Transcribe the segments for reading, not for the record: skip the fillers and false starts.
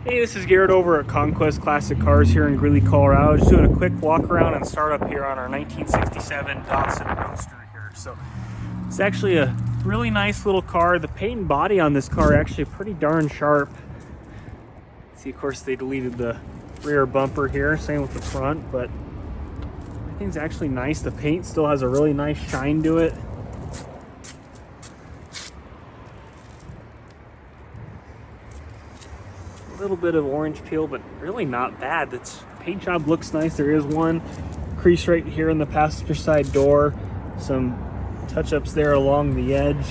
Hey, this is Garrett over at Conquest Classic Cars here in Greeley, Colorado. Just doing a quick walk around and start up here on our 1967 Datsun Roadster here. So it's actually a really nice little car. The paint and body on this car are actually pretty darn sharp. See, of course, they deleted the rear bumper here, same with the front, but everything's actually nice. The paint still has a really nice shine to it. A little bit of orange peel, but really not bad. The paint job looks nice. There is one crease right here in the passenger side door. Some touch-ups there along the edge.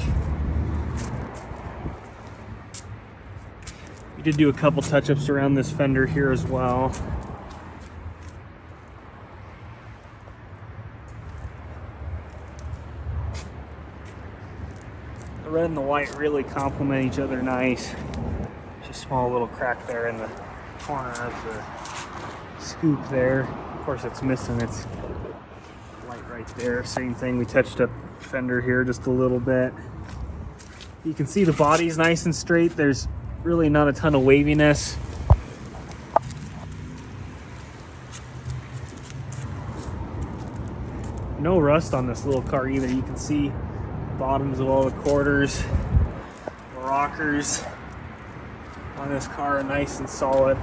We did do a couple touch-ups around this fender here as well. The red and the white really complement each other nice. Small little crack there in the corner of the scoop there. Of course, it's missing its light right there. Same thing, we touched up fender here just a little bit. You can see the body's nice and straight. There's really not a ton of waviness. No rust on this little car either. You can see the bottoms of all the quarters, the rockers on this car are nice and solid.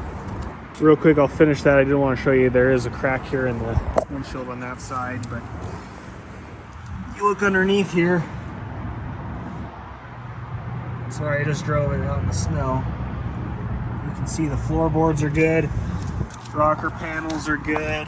Real quick, I'll finish that. I did want to show you there is a crack here in the windshield on that side, but you look underneath here. Sorry, I just drove it out in the snow. You can see the floorboards are good. Rocker panels are good.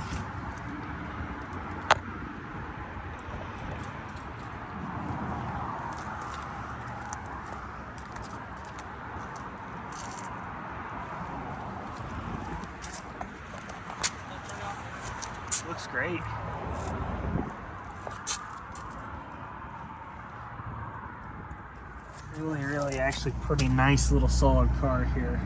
Looks great. Really actually pretty nice little solid car here.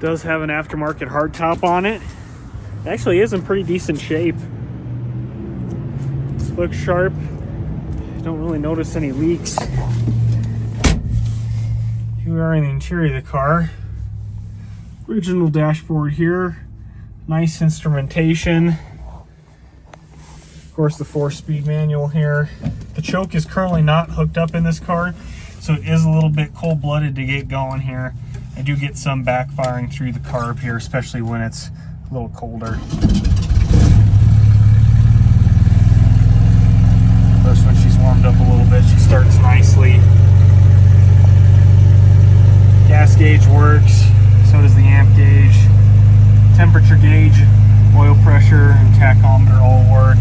Does have an aftermarket hardtop on it. It actually is in pretty decent shape. Looks sharp. Don't really notice any leaks. Here we are in the interior of the car. Original dashboard here. Nice instrumentation. Of course, the 4-speed manual here. The choke is currently not hooked up in this car, so it is a little bit cold-blooded to get going here. I do get some backfiring through the carb here, especially when it's a little colder. Of course, when she's warmed up a little bit, she starts nicely. Gas gauge works, so does the amp gauge. Temperature gauge, oil pressure, and tachometer all work.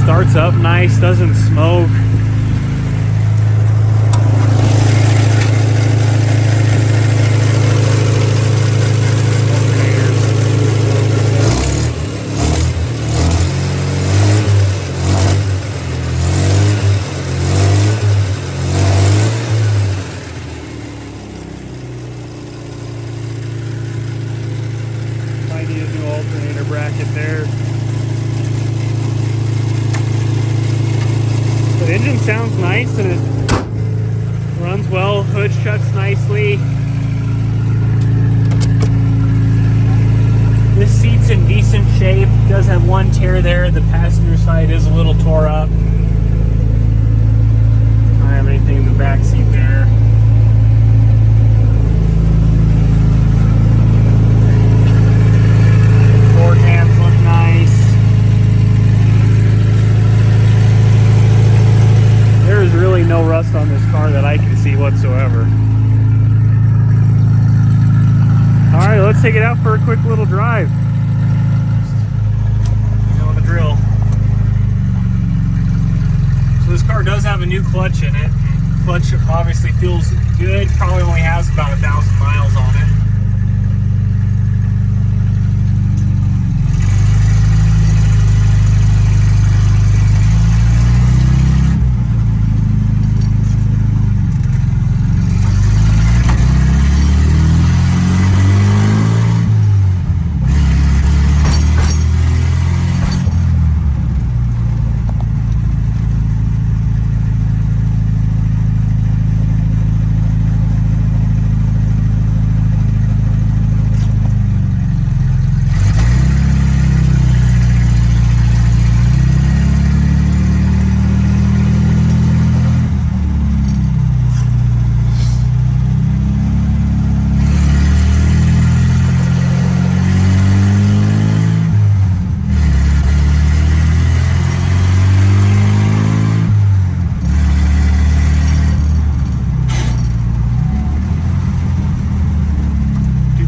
Starts up nice, doesn't smoke. Might need a new alternator bracket there. The engine sounds nice and it runs well. Hood shuts nicely. This seat's in decent shape. It does have one tear there. The passenger side is a little tore up. I don't have anything in the back seat there. Door hands look nice. There is really no rust on this car that I can see whatsoever. All right, let's take it out for a quick little drive. car does have a new clutch in it. Clutch obviously feels good. Probably only has about 1,000 miles on it.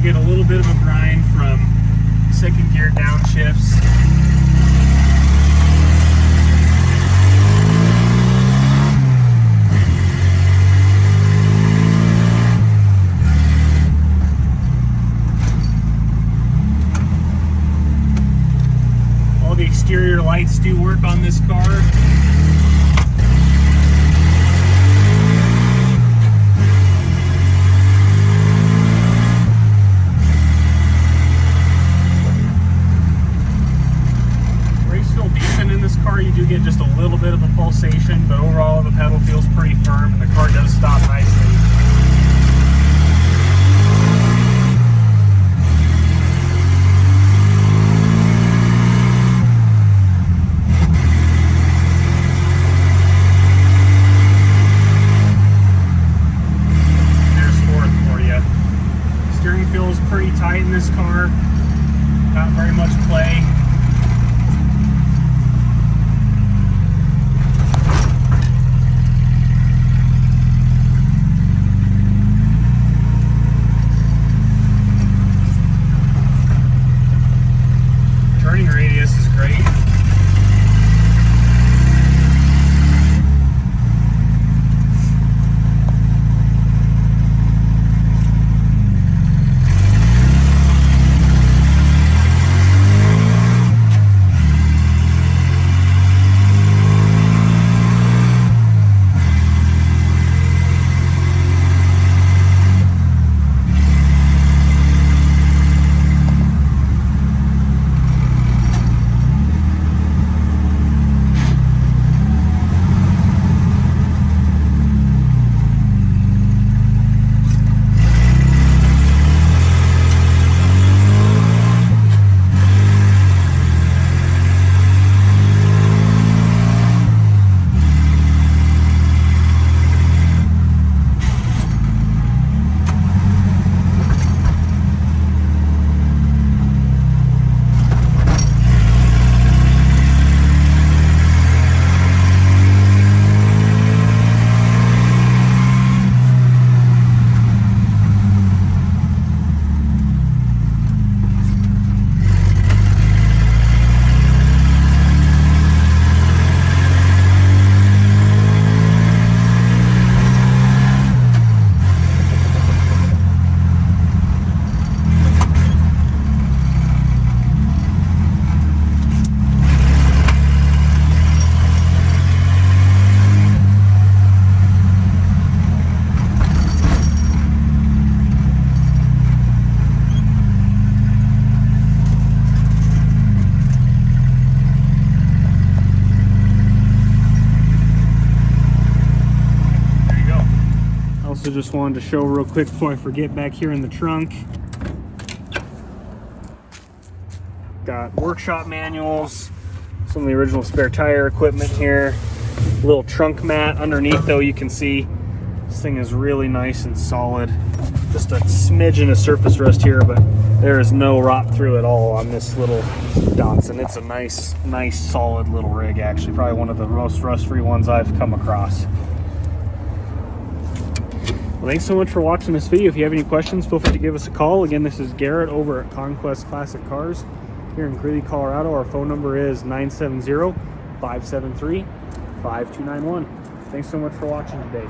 Get a little bit of a grind from second gear downshifts. All the exterior lights do work on this car. You do get just a little bit of a pulsation, but overall the pedal feels pretty firm and the car does stop nicely. There's fourth for you. Steering feels pretty tight in this car, not very much play. Radius is great. Also just wanted to show real quick before I forget, back here in the trunk, got workshop manuals, some of the original spare tire equipment here, little trunk mat underneath. Though you can see this thing is really nice and solid. Just a smidgen of surface rust here, but there is no rot through at all on this little Datsun. It's a nice solid little rig, actually. Probably one of the most rust-free ones I've come across. Well, thanks so much for watching this video. If you have any questions, feel free to give us a call. Again, this is Garrett over at Conquest Classic Cars here in Greeley, Colorado. Our phone number is 970-573-5785. 5291. Thanks so much for watching today.